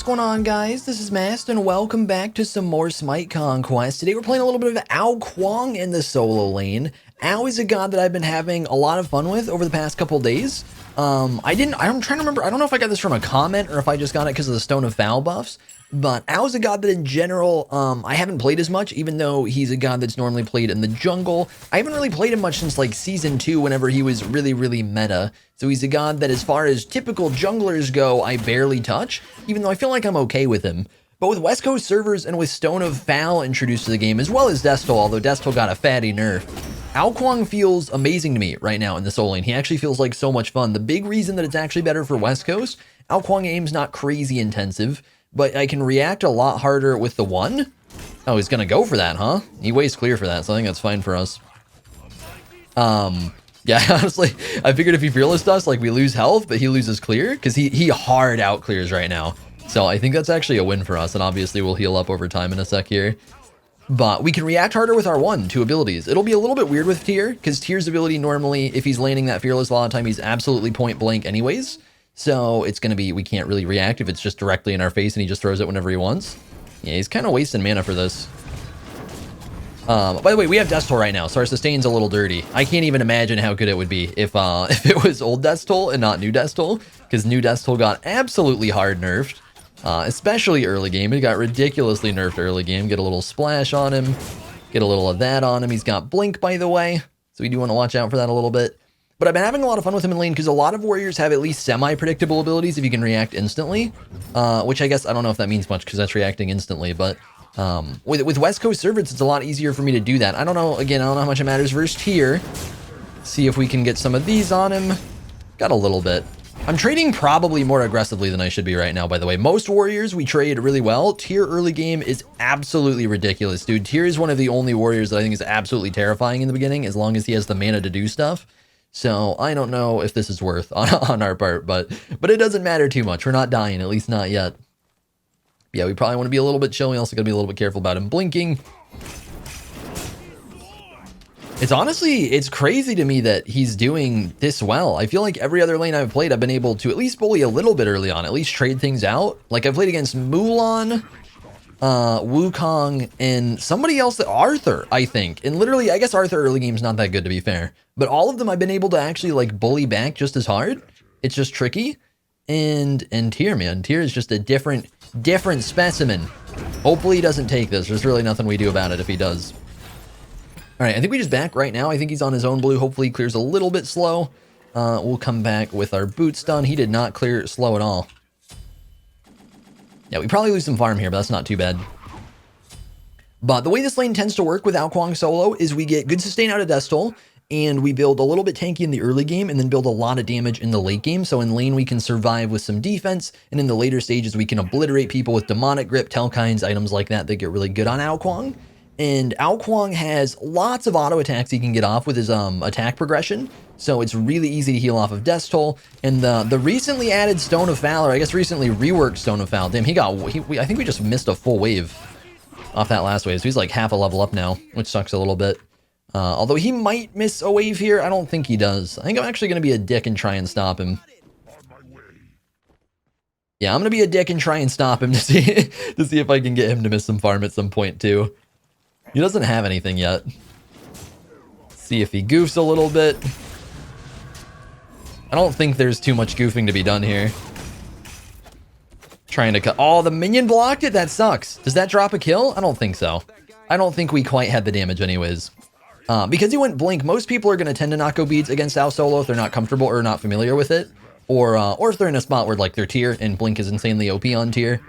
going on, guys? This is Mast, and welcome back to some more SMITE Conquest. Today we're playing a little bit of Kuang in the solo lane. Ao is a god that I've been having a lot of fun with over the past couple days. I'm trying to remember, I don't know if I got this from a comment or if I just got it because of the Stone of Foul buffs, but Ao is a god that in general, I haven't played as much, even though he's a god that's normally played in the jungle. I haven't really played him much since like Season 2, whenever he was really meta. So he's a god that as far as typical junglers go, I barely touch, even though I feel like I'm okay with him. But with West Coast servers and with Stone of Foul introduced to the game, as well as Destal, although Destal got a fatty nerf, Kuang feels amazing to me right now in the solo lane. He actually feels like so much fun. The big reason that it's actually better for West Coast, Kuang aim's not crazy intensive, but I can react a lot harder with the one. Oh, he's gonna go for that, huh? He waits clear for that, so I think that's fine for us. Yeah, honestly, I figured if he fearless us, like we lose health, but he loses clear, because he hard out clears right now. So I think that's actually a win for us, and obviously we'll heal up over time in a sec here. But we can react harder with our 1-2 abilities. It'll be a little bit weird with Tyr, because Tyr's ability normally, if he's landing that fearless a lot of time, he's absolutely point blank anyways. So it's going to be, we can't really react if it's just directly in our face and he just throws it whenever he wants. Yeah, he's kind of wasting mana for this. By the way, we have Destal right now, so our sustain's a little dirty. I can't even imagine how good it would be if it was old Destal and not new Destal, because new Destal got absolutely hard nerfed, especially early game. It got ridiculously nerfed early game. Get a little splash on him, get a little of that on him. He's got blink, by the way, so we do want to watch out for that a little bit. But I've been having a lot of fun with him in lane because a lot of warriors have at least semi-predictable abilities if you can react instantly, which I guess I don't know if that means much because that's reacting instantly, but with West Coast servers, it's a lot easier for me to do that. I don't know, again, I don't know how much it matters versus Tyr. See if we can get some of these on him. Got a little bit. I'm trading probably more aggressively than I should be right now, by the way. Most warriors, we trade really well. Tyr early game is absolutely ridiculous, dude. Tyr is one of the only warriors that I think is absolutely terrifying in the beginning, as long as he has the mana to do stuff. So I don't know if this is worth on our part, but it doesn't matter too much. We're not dying, at least not yet. Yeah, we probably want to be a little bit chill. We also got to be a little bit careful about him blinking. It's crazy to me that he's doing this well. I feel like every other lane I've played, I've been able to at least bully a little bit early on, at least trade things out. Like I've played against Mulan, Wukong, and somebody else, Arthur, I think. And literally, I guess Arthur early game's not that good, to be fair. But all of them I've been able to actually like bully back just as hard. It's just tricky. And Tyr, man, Tyr is just a different specimen. Hopefully he doesn't take this. There's really nothing we do about it if he does. All right, I think we just back right now. I think he's on his own blue. Hopefully he clears a little bit slow. We'll come back with our boot stun. He did not clear slow at all. Yeah, we probably lose some farm here, but that's not too bad. But the way this lane tends to work with Kuang solo is we get good sustain out of Destal, and we build a little bit tanky in the early game and then build a lot of damage in the late game. So in lane, we can survive with some defense, and in the later stages, we can obliterate people with demonic grip, Telkines, items like that that get really good on Kuang. And Kuang has lots of auto attacks he can get off with his attack progression, so it's really easy to heal off of Destal. And the recently added Stone of Foul, or I guess recently reworked Stone of Foul, damn, I think we just missed a full wave off that last wave, so he's like half a level up now, which sucks a little bit. Although he might miss a wave here, I don't think he does. I think I'm actually going to be a dick and try and stop him. Yeah, I'm going to be a dick and try and stop him to see if I can get him to miss some farm at some point too. He doesn't have anything yet. See if he goofs a little bit. I don't think there's too much goofing to be done here. Trying to cut. Oh, the minion blocked it? That sucks. Does that drop a kill? I don't think so. I don't think we quite had the damage anyways. Because he went blink, most people are going to tend to not go beads against Ao solo if they're not comfortable or not familiar with it. Or if they're in a spot where like they're Tyr and blink is insanely OP on Tyr.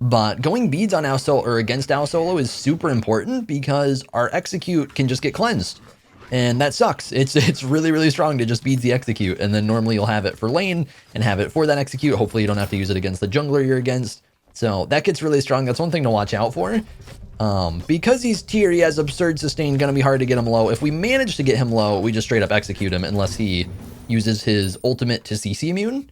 But going beads on Ao solo or against Ao solo is super important because our execute can just get cleansed. And that sucks. It's really strong to just beads the execute, and then normally you'll have it for lane and have it for that execute. Hopefully you don't have to use it against the jungler you're against. So that gets really strong. That's one thing to watch out for. Because he's Tyr, he has absurd sustain, gonna be hard to get him low. If we manage to get him low, we just straight up execute him unless he uses his ultimate to CC immune,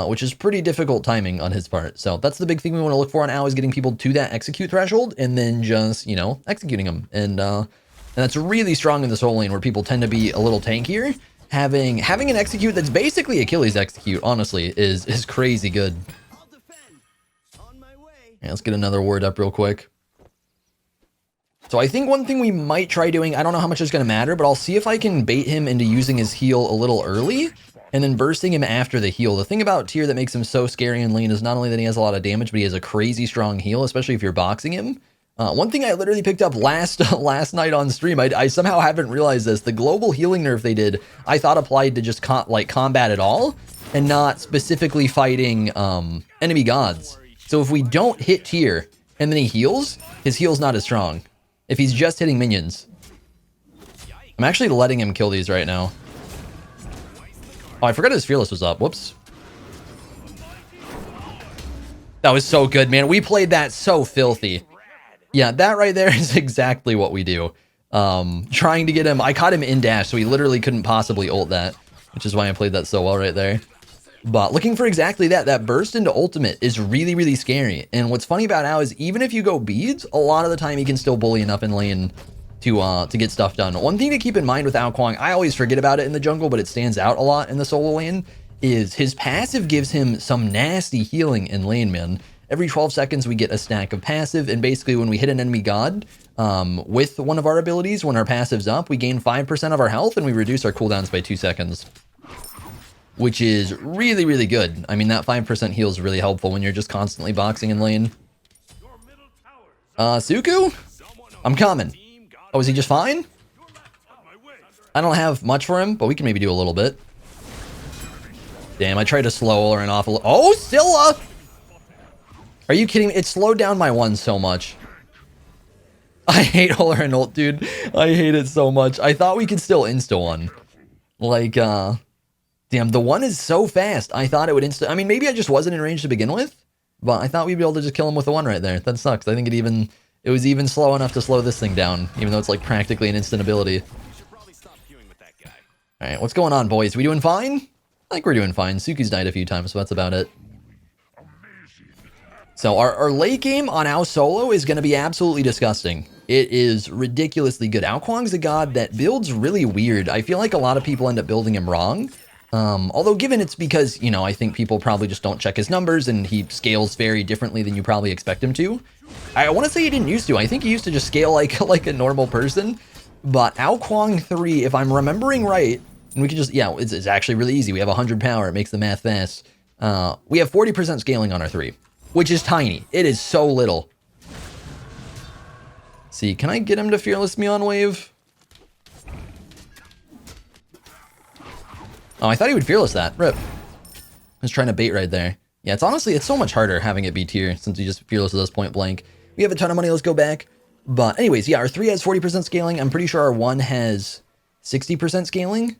which is pretty difficult timing on his part. So that's the big thing we want to look for on Ao, is getting people to that execute threshold and then just, you know, executing them. And that's really strong in this whole lane where people tend to be a little tankier. Having an execute that's basically Achilles execute, honestly, is crazy good. Yeah, let's get another ward up real quick. So I think one thing we might try doing, I don't know how much it's going to matter, but I'll see if I can bait him into using his heal a little early and then bursting him after the heal. The thing about Tyr that makes him so scary in lane is not only that he has a lot of damage, but he has a crazy strong heal, especially if you're boxing him. One thing I literally picked up last night on stream, I somehow haven't realized this. The global healing nerf they did, I thought applied to just combat at all and not specifically fighting enemy gods. So if we don't hit Tyr and then he heals, his heal's not as strong. If he's just hitting minions. I'm actually letting him kill these right now. Oh, I forgot his Fearless was up. Whoops. That was so good, man. We played that so filthy. Yeah, that right there is exactly what we do. Trying to get him... I caught him in dash, so he literally couldn't possibly ult that. Which is why I played that so well right there. But looking for exactly that. That burst into ultimate is really, really scary. And what's funny about Ao is even if you go beads, a lot of the time he can still bully enough in lane to get stuff done. One thing to keep in mind with Ao Kuang, I always forget about it in the jungle, but it stands out a lot in the solo lane, is his passive gives him some nasty healing in lane, man. Every 12 seconds we get a stack of passive, and basically when we hit an enemy god with one of our abilities, when our passive's up, we gain 5% of our health and we reduce our cooldowns by 2 seconds. Which is really, really good. I mean, that 5% heal is really helpful when you're just constantly boxing in lane. Suku? I'm coming. Oh, is he just fine? I don't have much for him, but we can maybe do a little bit. Damn, I tried to slow Olarin off a little. Oh, Scylla! Are you kidding me? It slowed down my one so much. I hate Olarin ult, dude. I hate it so much. I thought we could still insta-one. Like, damn, the one is so fast. I thought it would insta... I mean, maybe I just wasn't in range to begin with, but I thought we'd be able to just kill him with the one right there. That sucks. I think it was even slow enough to slow this thing down, even though it's like practically an instant ability. Alright, what's going on, boys? We doing fine? I think we're doing fine. Suki's died a few times, so that's about it. So our late game on Ao solo is going to be absolutely disgusting. It is ridiculously good. Ao Kuang's a god that builds really weird. I feel like a lot of people end up building him wrong. Although given it's because, you know, I think people probably just don't check his numbers and he scales very differently than you probably expect him to. I want to say he didn't used to. I think he used to just scale like a normal person. But Ao Kuang 3, if I'm remembering right, and we can just, yeah, it's actually really easy. We have 100 power. It makes the math fast. We have 40% scaling on our 3, which is tiny. It is so little. See, can I get him to Fearless me on wave? Oh, I thought he would Fearless that. Rip. I was trying to bait right there. Yeah, it's so much harder having it be Tyr since he just Fearlesses us point blank. We have a ton of money. Let's go back. But anyways, yeah, our 3 has 40% scaling. I'm pretty sure our 1 has 60% scaling.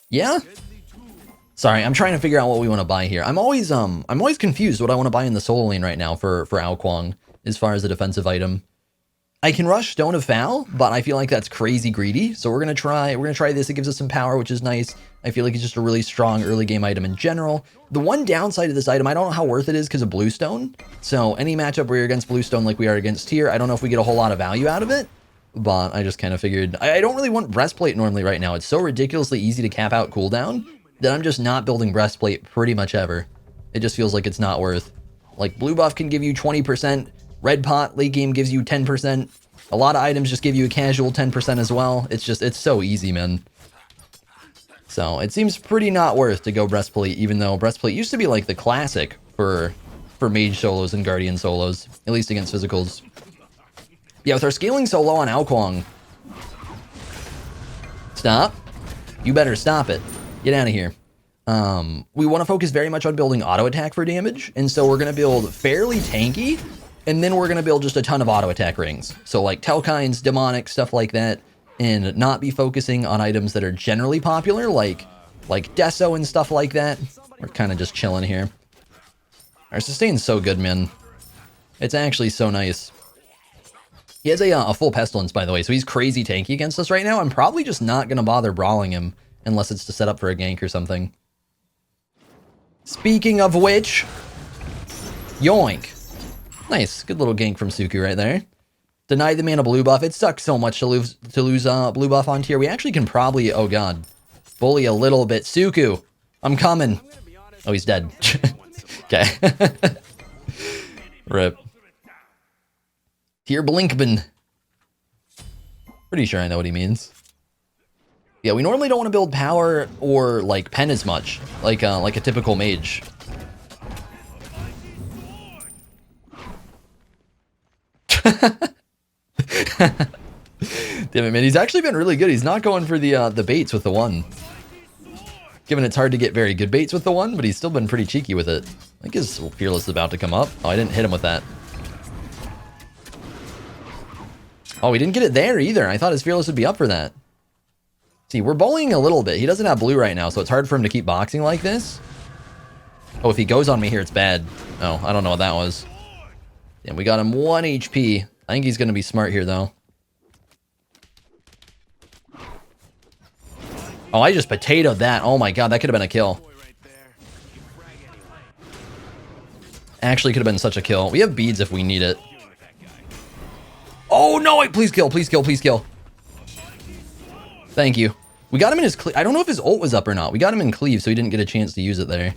Yeah? Sorry, I'm trying to figure out what we want to buy here. I'm always confused what I want to buy in the solo lane right now for Ao Kuang as far as a defensive item. I can rush Stone of Foul, but I feel like that's crazy greedy. So we're gonna try this. It gives us some power, which is nice. I feel like it's just a really strong early game item in general. The one downside of this item, I don't know how worth it is because of Bluestone. So any matchup where you're against Bluestone like we are against Tyr, I don't know if we get a whole lot of value out of it. But I just kind of figured, I don't really want Breastplate normally right now. It's so ridiculously easy to cap out cooldown that I'm just not building Breastplate pretty much ever. It just feels like it's not worth. Like blue buff can give you 20%, red pot late game gives you 10%. A lot of items just give you a casual 10% as well. It's so easy, man. So it seems pretty not worth to go Breastplate, even though Breastplate used to be like the classic for mage solos and guardian solos, at least against physicals. Yeah, with our scaling so low on Ao Kuang. Stop. You better stop it. Get out of here. We want to focus very much on building auto attack for damage, and so we're going to build fairly tanky, and then we're going to build just a ton of auto attack rings. So like Telkines, Demonic, stuff like that, and not be focusing on items that are generally popular, like Deso and stuff like that. We're kind of just chilling here. Our sustain's so good, man. It's actually so nice. He has a full Pestilence, by the way, so he's crazy tanky against us right now. I'm probably just not going to bother brawling him unless it's to set up for a gank or something. Speaking of which, yoink. Nice, good little gank from Suki right there. Denied the mana blue buff. It sucks so much to lose blue buff on Tyr. We actually can probably, oh god, bully a little bit. Suku, I'm coming. Oh, he's dead. Okay. Rip. Here, Blinkman. Pretty sure I know what he means. Yeah, we normally don't want to build power or like pen as much, like a typical mage. Damn it, man! He's actually been really good. He's not going for the baits with the one. Given it's hard to get very good baits with the one, but he's still been pretty cheeky with it. I think his Fearless is about to come up. Oh, I didn't hit him with that. Oh, we didn't get it there either. I thought his Fearless would be up for that. See, we're bullying a little bit. He doesn't have blue right now, so it's hard for him to keep boxing like this. Oh, if he goes on me here, it's bad. Oh, I don't know what that was. Damn, we got him 1 HP. I think he's going to be smart here, though. Oh, I just potatoed that. Oh my god, that could have been a kill. Actually, could have been such a kill. We have beads if we need it. Oh no, wait, please kill, please kill, please kill. Thank you. We got him in his cleave. I don't know if his ult was up or not. We got him in cleave, so he didn't get a chance to use it there.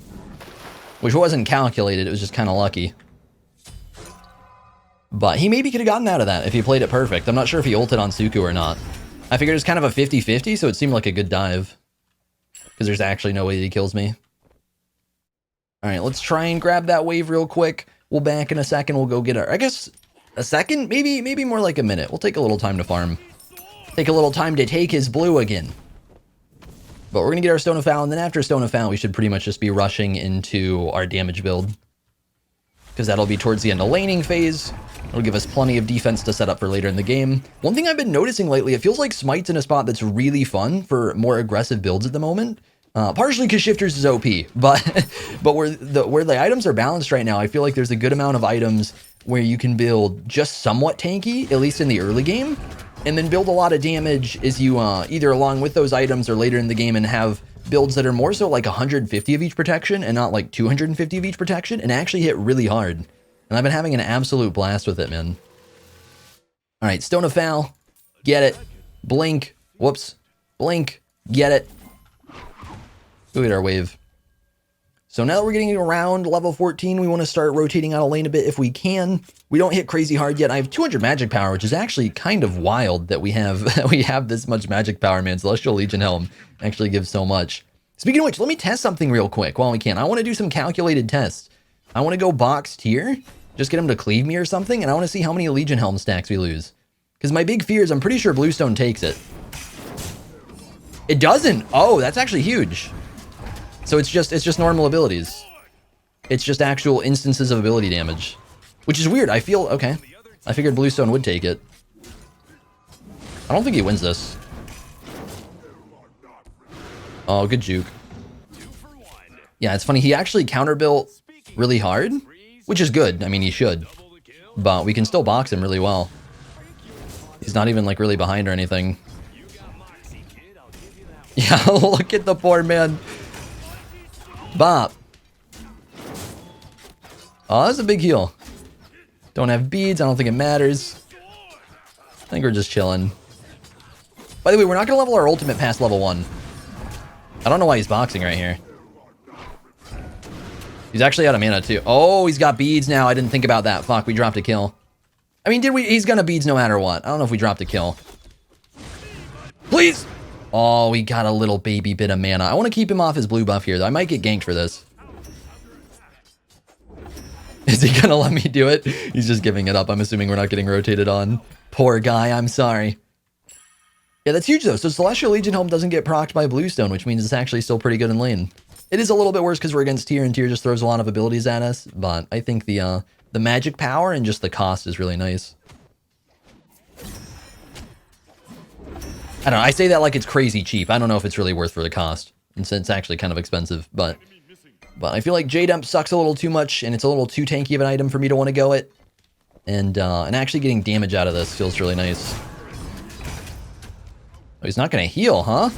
Which wasn't calculated, it was just kind of lucky. But he maybe could have gotten out of that if he played it perfect. I'm not sure if he ulted on Suku or not. I figured it's kind of a 50-50, so it seemed like a good dive. Because there's actually no way that he kills me. Alright, let's try and grab that wave real quick. We'll back in a second. We'll go get our... I guess a second? Maybe more like a minute. We'll take a little time to farm. Take a little time to take his blue again. But we're going to get our Stone of Foul, and then after Stone of Foul, we should pretty much just be rushing into our damage build. Because that'll be towards the end of laning phase. It'll give us plenty of defense to set up for later in the game. One thing I've been noticing lately, it feels like Smite's in a spot that's really fun for more aggressive builds at the moment. Partially because Shifters is OP, but where the items are balanced right now, I feel like there's a good amount of items where you can build just somewhat tanky, at least in the early game, and then build a lot of damage as you either along with those items or later in the game and have builds that are more so like 150 of each protection and not like 250 of each protection and actually hit really hard. And I've been having an absolute blast with it, man. All right, Stone of Foul, get it. Blink, whoops, blink, get it. Go get our wave. So now that we're getting around level 14, we want to start rotating out of lane a bit if we can. We don't hit crazy hard yet. I have 200 magic power, which is actually kind of wild that we have this much magic power, man. Celestial Legion Helm actually gives so much. Speaking of which, let me test something real quick while we can. I want to do some calculated tests. I want to go boxed here, just get him to cleave me or something, and I want to see how many Legion Helm stacks we lose. Because my big fear is I'm pretty sure Bluestone takes it. It doesn't. Oh, that's actually huge. So it's just normal abilities. It's just actual instances of ability damage. Which is weird. I feel okay. I figured Bluestone would take it. I don't think he wins this. Oh, good juke. Yeah, it's funny. He actually counter-built really hard, which is good. I mean, he should. But we can still box him really well. He's not even like really behind or anything. Yeah, look at the poor man. Bop. Oh, that's a big heal. Don't have beads. I don't think it matters. I think we're just chilling. By the way, we're not going to level our ultimate past level 1. I don't know why he's boxing right here. He's actually out of mana too. Oh, he's got beads now. I didn't think about that. Fuck, we dropped a kill. I mean, did we? He's gonna beads no matter what. I don't know if we dropped a kill. Please! Oh, we got a little baby bit of mana. I want to keep him off his blue buff here, though. I might get ganked for this. Is he gonna let me do it? He's just giving it up. I'm assuming we're not getting rotated on. Poor guy, I'm sorry. Yeah, that's huge, though. So Celestial Legion Helm doesn't get procced by Bluestone, which means it's actually still pretty good in lane. It is a little bit worse because we're against Tyr, and Tyr just throws a lot of abilities at us, but I think the magic power and just the cost is really nice. I don't know, I say that like it's crazy cheap. I don't know if it's really worth for the cost. It's actually kind of expensive, but I feel like J-Dump sucks a little too much, and it's a little too tanky of an item for me to want to go it. And actually getting damage out of this feels really nice. Oh, he's not going to heal, huh?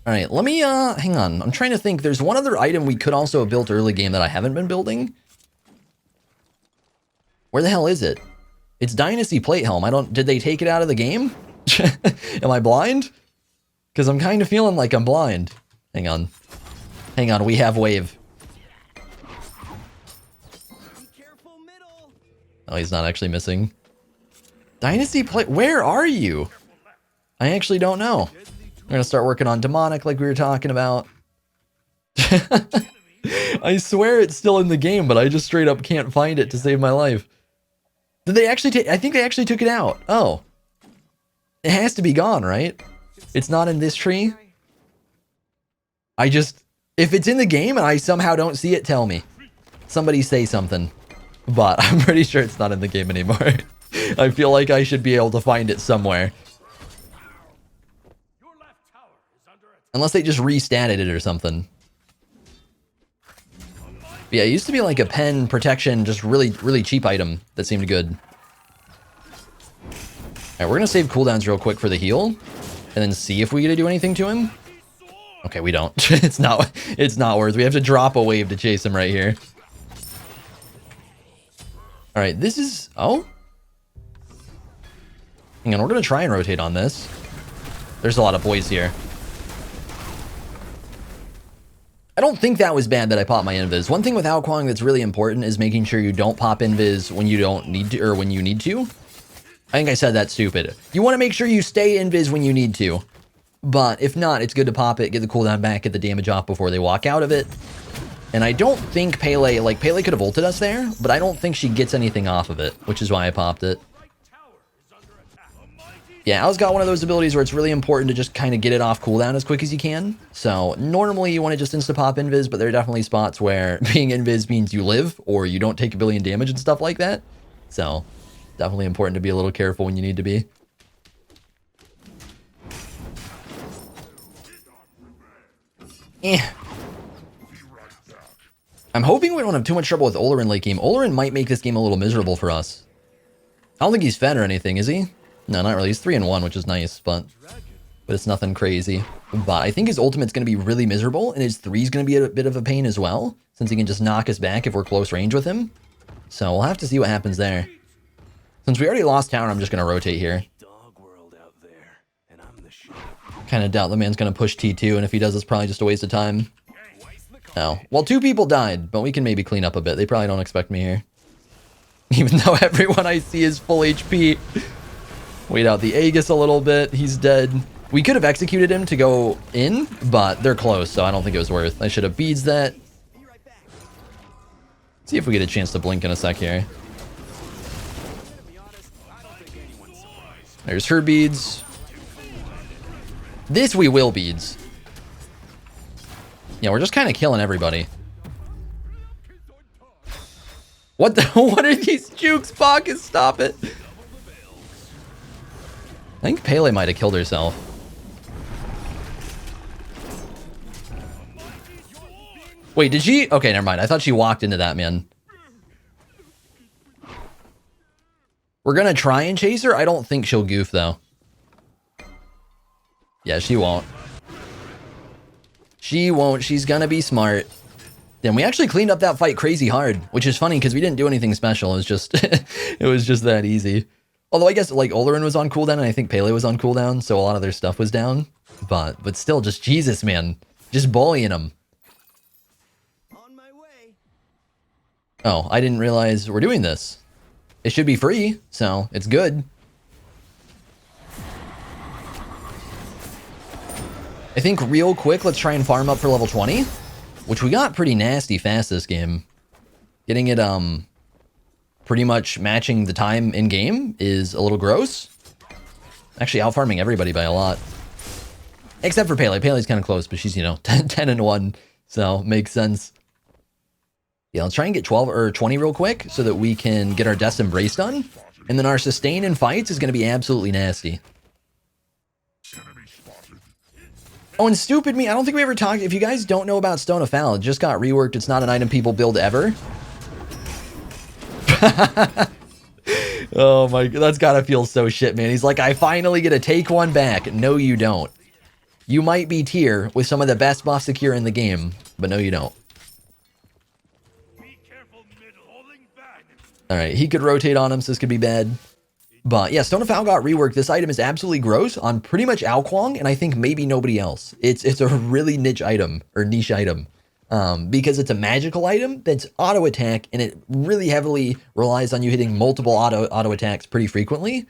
Alright, let me, hang on. I'm trying to think. There's one other item we could also have built early game that I haven't been building. Where the hell is it? It's Dynasty Plate Helm. Did they take it out of the game? Am I blind? Because I'm kind of feeling like I'm blind. Hang on. Hang on, we have wave. Oh, he's not actually missing. Dynasty play. Where are you? I actually don't know. I'm gonna start working on demonic like we were talking about. I swear it's still in the game, but I just straight up can't find it to save my life. Did they actually take? I think they actually took it out. Oh, it has to be gone, right? It's not in this tree. If it's in the game and I somehow don't see it, tell me. Somebody say something. But I'm pretty sure it's not in the game anymore. I feel like I should be able to find it somewhere. Unless they just restatted it or something. But yeah, it used to be like a pen protection, just really cheap item that seemed good. Alright, we're gonna save cooldowns real quick for the heal. And then see if we get to do anything to him. Okay, we don't. It's not worth. We have to drop a wave to chase him right here. Alright, this is... Oh? Hang on, we're gonna try and rotate on this. There's a lot of boys here. I don't think that was bad that I popped my invis. One thing with Kuang that's really important is making sure you don't pop invis when you don't need to, or when you need to. I think I said that stupid. You want to make sure you stay invis when you need to. But if not, it's good to pop it, get the cooldown back, get the damage off before they walk out of it. And I don't think Pele, like Pele could have ulted us there, but I don't think she gets anything off of it, which is why I popped it. Yeah, Al's got one of those abilities where it's really important to just kind of get it off cooldown as quick as you can. So normally you want to just insta-pop invis, but there are definitely spots where being invis means you live or you don't take a billion damage and stuff like that. So definitely important to be a little careful when you need to be. I'm hoping we don't have too much trouble with Olerin late game. Olerin might make this game a little miserable for us. I don't think he's fed or anything, is he? No, not really. He's 3-1, which is nice, but it's nothing crazy. But I think his ultimate's going to be really miserable, and his 3's going to be a bit of a pain as well, since he can just knock us back if we're close range with him. So we'll have to see what happens there. Since we already lost tower, I'm just going to rotate here. Kind of doubt the man's going to push T2, and if he does, it's probably just a waste of time. Oh, well, 2 people died, but we can maybe clean up a bit. They probably don't expect me here. Even though everyone I see is full HP. Wait out the Aegis a little bit. He's dead. We could have executed him to go in, but they're close, so I don't think it was worth. I should have beads that. See if we get a chance to blink in a sec here. There's her beads. This we will beads. Yeah, we're just kind of killing everybody. What the? What are these jukes, Bacchus? Stop it. I think Pele might have killed herself. Wait, did she? Okay, never mind. I thought she walked into that, man. We're gonna try and chase her. I don't think she'll goof, though. Yeah, she won't. She won't. She's gonna be smart. Then we actually cleaned up that fight crazy hard, which is funny because we didn't do anything special. It was just, it was just that easy. Although I guess like Olerin was on cooldown and I think Pele was on cooldown, so a lot of their stuff was down. But still, just Jesus, man, just bullying them. On my way. Oh, I didn't realize we're doing this. It should be free, so it's good. I think real quick, let's try and farm up for level 20, which we got pretty nasty fast this game. Getting it, pretty much matching the time in game is a little gross. Actually, out-farming everybody by a lot. Except for Pele. Pele's kind of close, but she's, you know, 10-1, so makes sense. Yeah, let's try and get 12 or 20 real quick so that we can get our Death's Embrace done. And then our sustain in fights is going to be absolutely nasty. Oh, and stupid me, I don't think we ever talked. If you guys don't know about Stone of Foul, it just got reworked. It's not an item people build ever. Oh my god, that's gotta feel so shit, man. He's like, I finally get to take one back. No, you don't. You might be tier with some of the best buff secure in the game, but no, you don't. Alright, he could rotate on him, so this could be bad. But yeah, Stone of Foul got reworked. This item is absolutely gross on pretty much Kuang, and I think maybe nobody else. It's a really niche item, or niche item. because it's a magical item that's auto attack, and it really heavily relies on you hitting multiple auto attacks pretty frequently.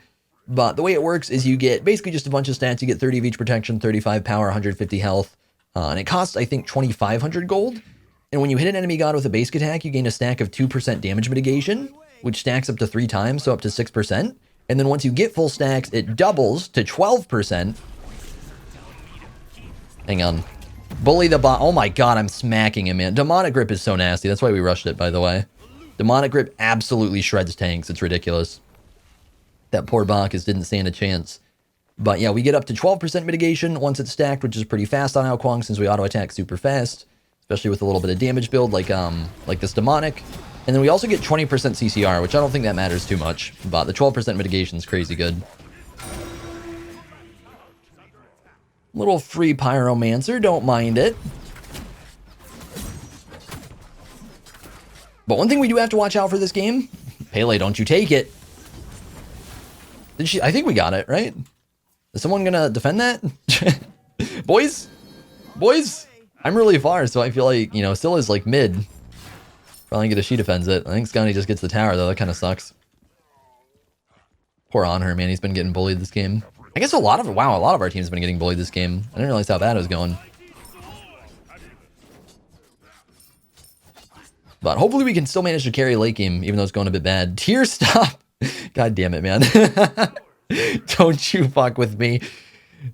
But the way it works is you get basically just a bunch of stats. You get 30 of each protection, 35 power, 150 health, and it costs, I think, 2,500 gold. And when you hit an enemy god with a basic attack, you gain a stack of 2% damage mitigation, which stacks up to 3 times, so up to 6%. And then once you get full stacks, it doubles to 12%. Hang on. Bully the bot. Oh my god, I'm smacking him, man. Demonic Grip is so nasty. That's why we rushed it, by the way. Demonic Grip absolutely shreds tanks. It's ridiculous. That poor Bacchus didn't stand a chance. But yeah, we get up to 12% mitigation once it's stacked, which is pretty fast on Kuang since we auto-attack super fast. Especially with a little bit of damage build like this Demonic. And then we also get 20% CCR, which I don't think that matters too much. But the 12% mitigation is crazy good. Little free Pyromancer, don't mind it. But one thing we do have to watch out for this game, Pele, don't you take it. Did she? I think we got it, right? Is someone gonna defend that? Boys? Boys? I'm really far, so I feel like, you know, Scylla's like mid. Probably get a she defends it. I think Scotty just gets the tower, though. That kind of sucks. Poor on her, man. He's been getting bullied this game. I guess a lot of our team's been getting bullied this game. I didn't realize how bad it was going. But hopefully we can still manage to carry late game, even though it's going a bit bad. Tier, stop! God damn it, man. Don't you fuck with me.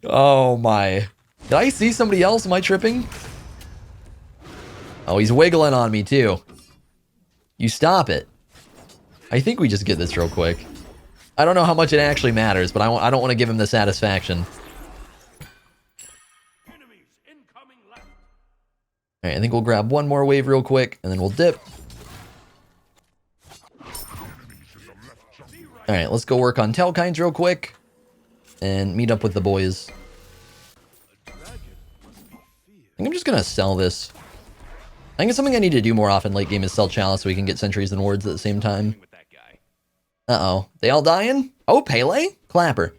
Oh my. Did I see somebody else? Am I tripping? Oh, he's wiggling on me too. You stop it. I think we just get this real quick. I don't know how much it actually matters, but I don't want to give him the satisfaction. Alright, I think we'll grab one more wave real quick, and then we'll dip. Alright, let's go work on Telkines real quick, and meet up with the boys. I think I'm just gonna sell this. I think it's something I need to do more often late game is sell Chalice so we can get sentries and wards at the same time. Uh-oh. They all dying? Oh, Pele? Clapper.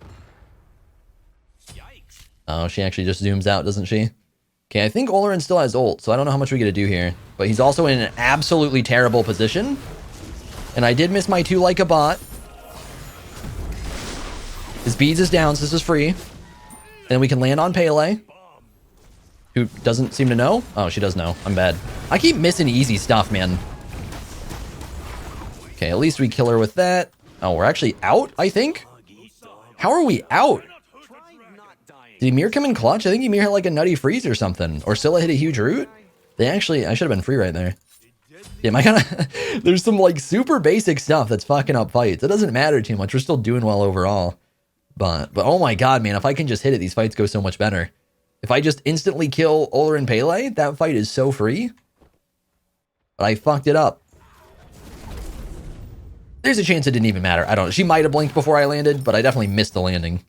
Oh, she actually just zooms out, doesn't she? Okay, I think Olerin still has ult, so I don't know how much we get to do here. But he's also in an absolutely terrible position. And I did miss my 2 like a bot. His beads is down, so this is free. And we can land on Pele. Who doesn't seem to know? Oh, she does know. I'm bad. I keep missing easy stuff, man. Okay, at least we kill her with that. Oh, we're actually out, I think? How are we out? Did Ymir come in clutch? I think Ymir had like a nutty freeze or something. Or Scylla hit a huge root? They actually... I should have been free right there. Damn, I gotta... There's some like super basic stuff that's fucking up fights. It doesn't matter too much. We're still doing well overall. But oh my god, man. If I can just hit it, these fights go so much better. If I just instantly kill Olerin Pele, that fight is so free. But I fucked it up. There's a chance it didn't even matter. I don't know. She might have blinked before I landed, but I definitely missed the landing.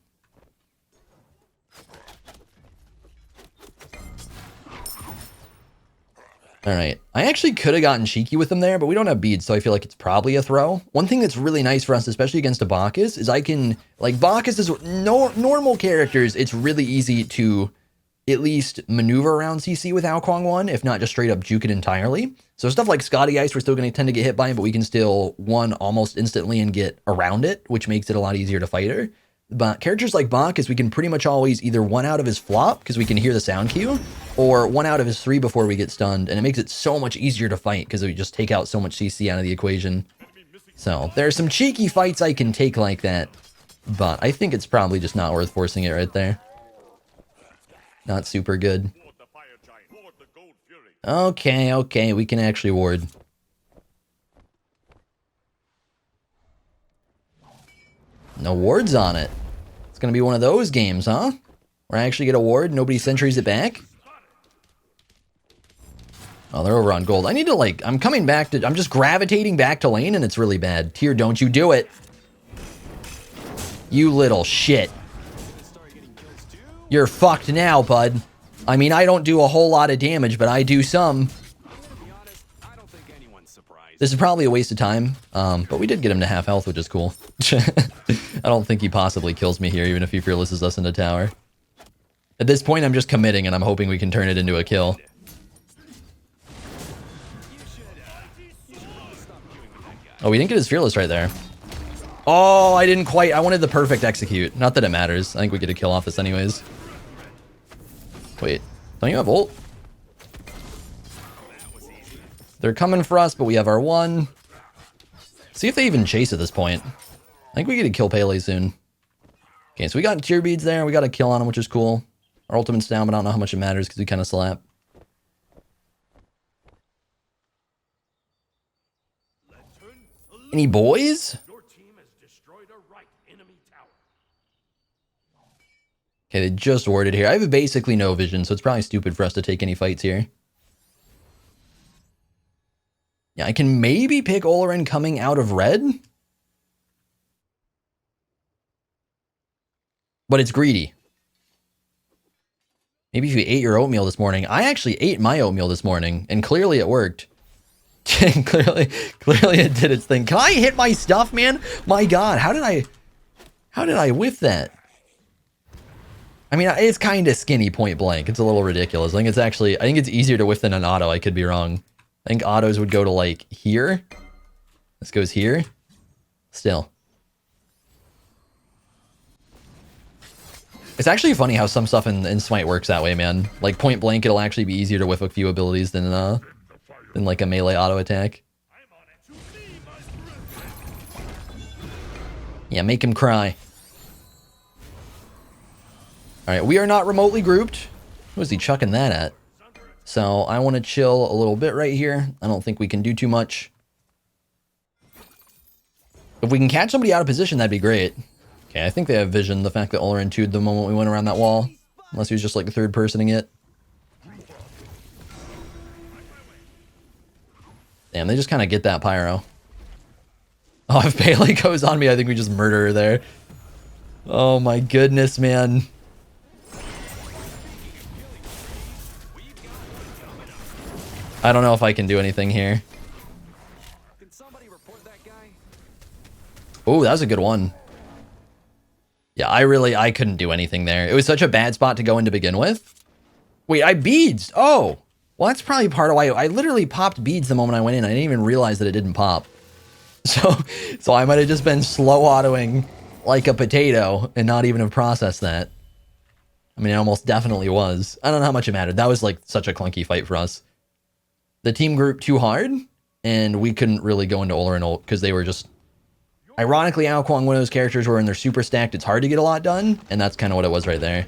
Alright. I actually could have gotten cheeky with them there, but we don't have beads, so I feel like it's probably a throw. One thing that's really nice for us, especially against a Bacchus, is I can... Like, Bacchus is... normal characters, it's really easy to at least maneuver around CC with Kuang 1, if not just straight up juke it entirely. So stuff like Scotty Ice, we're still going to tend to get hit by, but we can still 1 almost instantly and get around it, which makes it a lot easier to fight her. But characters like Bacchus, we can pretty much always either 1 out of his flop, because we can hear the sound cue, or 1 out of his 3 before we get stunned, and it makes it so much easier to fight, because we just take out so much CC out of the equation. So, there are some cheeky fights I can take like that, but I think it's probably just not worth forcing it right there. Not super good. Okay, we can actually ward. No wards on it. It's gonna be one of those games, huh? Where I actually get a ward, nobody sentries it back? Oh, they're over on gold. I need to, like, I'm coming back to... I'm just gravitating back to lane, and it's really bad. Tyr, don't you do it. You little shit. You're fucked now, bud. I mean, I don't do a whole lot of damage, but I do some. This is probably a waste of time, but we did get him to half health, which is cool. I don't think he possibly kills me here, even if he fearlesses us into tower. At this point, I'm just committing, and I'm hoping we can turn it into a kill. Oh, we didn't get his Fearless right there. Oh, I didn't quite. I wanted the perfect execute. Not that it matters. I think we get a kill off this anyways. Wait, don't you have ult? They're coming for us, but we have our one. See if they even chase at this point. I think we get to kill Pele soon. Okay, so we got tier beads there. We got a kill on him, which is cool. Our ultimate's down, but I don't know how much it matters because we kind of slap. Any boys? Okay, they just warded here. I have basically no vision, so it's probably stupid for us to take any fights here. Yeah, I can maybe pick Olarin coming out of red. But it's greedy. Maybe if you ate your oatmeal this morning. I actually ate my oatmeal this morning, and clearly it worked. clearly it did its thing. Can I hit my stuff, man? My God, how did I whiff that? I mean, it's kind of skinny point blank. It's a little ridiculous. I think it's easier to whiff than an auto. I could be wrong. I think autos would go to like here. This goes here. Still. It's actually funny how some stuff in Smite works that way, man. Like point blank, it'll actually be easier to whiff a few abilities than like a melee auto attack. Yeah, make him cry. Alright, we are not remotely grouped. Who is he chucking that at? So I want to chill a little bit right here. I don't think we can do too much. If we can catch somebody out of position, that'd be great. Okay, I think they have vision. The fact that Olarin 2'd the moment we went around that wall. Unless he was just like the third personing it. Damn, they just kind of get that pyro. Oh, if Pele goes on me, I think we just murder her there. Oh my goodness, man. I don't know if I can do anything here. Oh, that was a good one. Yeah, I couldn't do anything there. It was such a bad spot to go in to begin with. Wait, I beads. Oh, well, that's probably part of why I literally popped beads the moment I went in. I didn't even realize that it didn't pop. So I might have just been slow autoing like a potato and not even have processed that. I mean, it almost definitely was. I don't know how much it mattered. That was like such a clunky fight for us. The team grouped too hard, and we couldn't really go into Olarin ult because they were just... Ironically, Kuang, one of those characters where when they're super stacked, it's hard to get a lot done, and that's kind of what it was right there.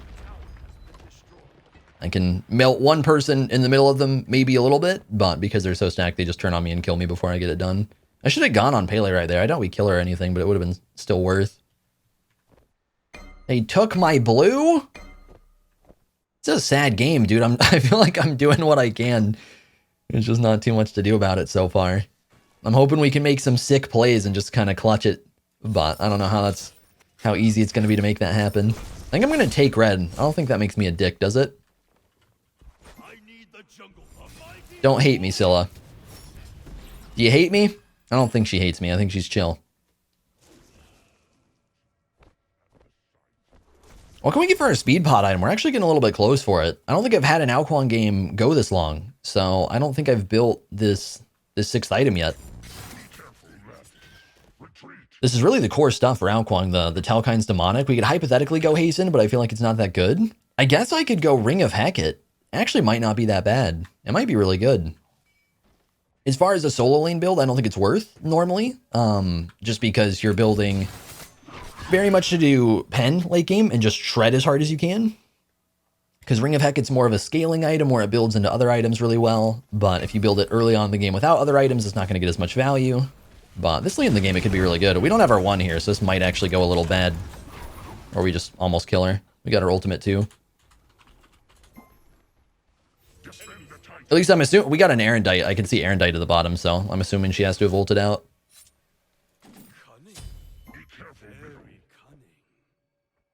I can melt one person in the middle of them, maybe a little bit, but because they're so stacked, they just turn on me and kill me before I get it done. I should have gone on Pele right there. I doubt we kill her or anything, but it would have been still worth. They took my blue? It's a sad game, dude. I feel like I'm doing what I can. There's just not too much to do about it so far. I'm hoping we can make some sick plays and just kind of clutch it, but I don't know how easy it's going to be to make that happen. I think I'm going to take red. I don't think that makes me a dick, does it? Don't hate me, Scylla. Do you hate me? I don't think she hates me. I think she's chill. What can we get for our speed pod item? We're actually getting a little bit close for it. I don't think I've had an Kuang game go this long, so I don't think I've built this sixth item yet. This is really the core stuff for Kuang, the Telkine's Demonic. We could hypothetically go Hasten, but I feel like it's not that good. I guess I could go Ring of Hecate. Actually might not be that bad. It might be really good. As far as a solo lane build, I don't think it's worth normally. Just because you're building very much to do pen late game and just shred as hard as you can. Because Ring of Hecate's more of a scaling item where it builds into other items really well. But if you build it early on in the game without other items, it's not going to get as much value. But this late in the game, it could be really good. We don't have our one here, so this might actually go a little bad. Or we just almost kill her. We got our ultimate too. At least I'm assuming... We got an Erendite. I can see Erendite at the bottom, so I'm assuming she has to have ulted out.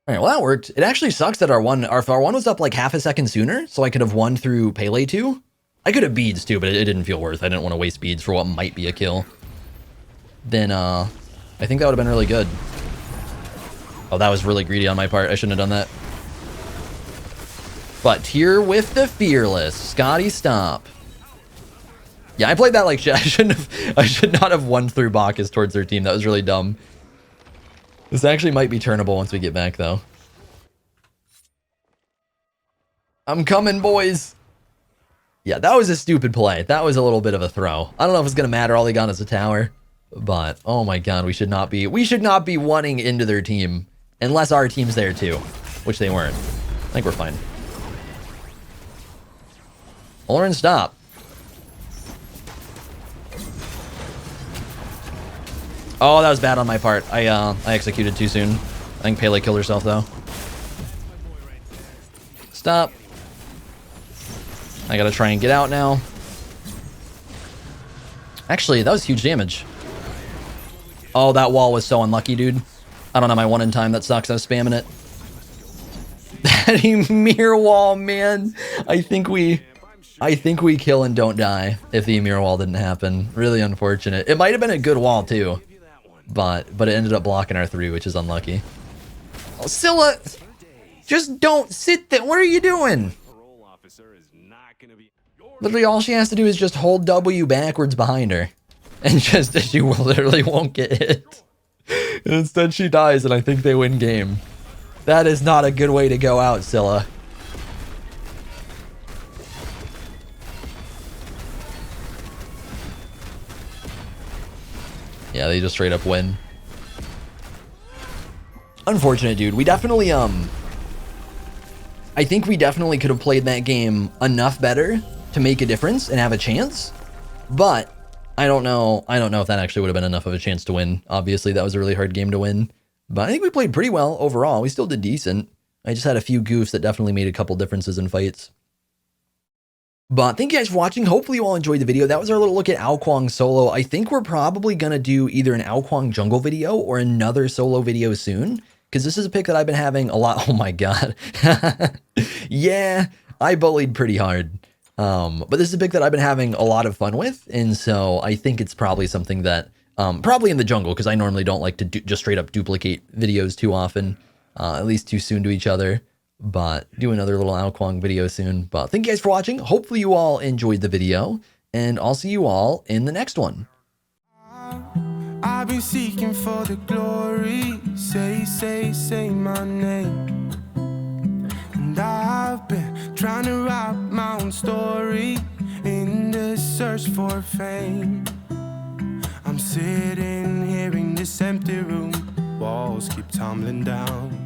Alright, well that worked. It actually sucks that our one was up like half a second sooner, so I could have won through Pele 2. I could have beads too, but it didn't feel worth. I didn't want to waste beads for what might be a kill. Then, I think that would have been really good. Oh, that was really greedy on my part. I shouldn't have done that. But here with the Fearless. Scotty, stop. Yeah, I played that like shit. I should not have won through Bacchus towards their team. That was really dumb. This actually might be turnable once we get back, though. I'm coming, boys. Yeah, that was a stupid play. That was a little bit of a throw. I don't know if it's gonna matter. All they got is a tower, but oh my god, we should not be wanting into their team unless our team's there too, which they weren't. I think we're fine. Lauren, stop. Oh, that was bad on my part. I executed too soon. I think Pele killed herself though. Stop. I gotta try and get out now. Actually, that was huge damage. Oh, that wall was so unlucky, dude. I don't know my one in time. That sucks. I was spamming it. That Emir wall, man. I think we kill and don't die if the Emir wall didn't happen. Really unfortunate. It might have been a good wall too, but it ended up blocking our 3, which is unlucky. Oh, Scylla, just don't sit there. What are you doing? Literally, all she has to do is just hold W backwards behind her, and just she literally won't get hit. And instead, she dies, and I think they win game. That is not a good way to go out, Scylla. Yeah, they just straight up win. Unfortunate, dude. We definitely, I think we definitely could have played that game enough better to make a difference and have a chance. But I don't know if that actually would have been enough of a chance to win. Obviously, that was a really hard game to win. But I think we played pretty well overall. We still did decent. I just had a few goofs that definitely made a couple differences in fights. But thank you guys for watching. Hopefully you all enjoyed the video. That was our little look at Kuang solo. I think we're probably going to do either an Kuang jungle video or another solo video soon, because this is a pick that I've been having a lot. Oh my god. Yeah, I bullied pretty hard. But this is a pick that I've been having a lot of fun with, and so I think it's probably something that, probably in the jungle, because I normally don't like to just straight up duplicate videos too often, at least too soon to each other. But do another little Kuang video soon. But thank you guys for watching. Hopefully you all enjoyed the video, and I'll see you all in the next one. I've been seeking for the glory. Say my name. And I've been trying to write my own story in the search for fame. I'm sitting here in this empty room. Walls keep tumbling down.